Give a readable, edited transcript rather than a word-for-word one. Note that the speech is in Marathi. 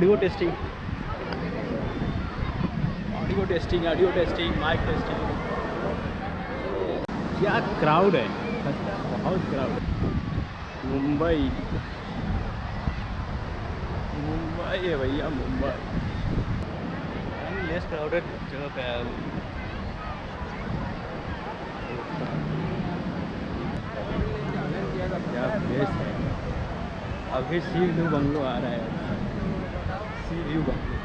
Audio testing, audio testing, audio testing, mic testing. क्या क्राउड है, बहुत क्राउड। मुंबई, मुंबई है भैया, मुंबई। लेस क्राउडेड जगह पे आया हूँ। क्या प्लेस है। अभी सी व्यू बंगलो आ रहा है, सी व्यू बंगलो।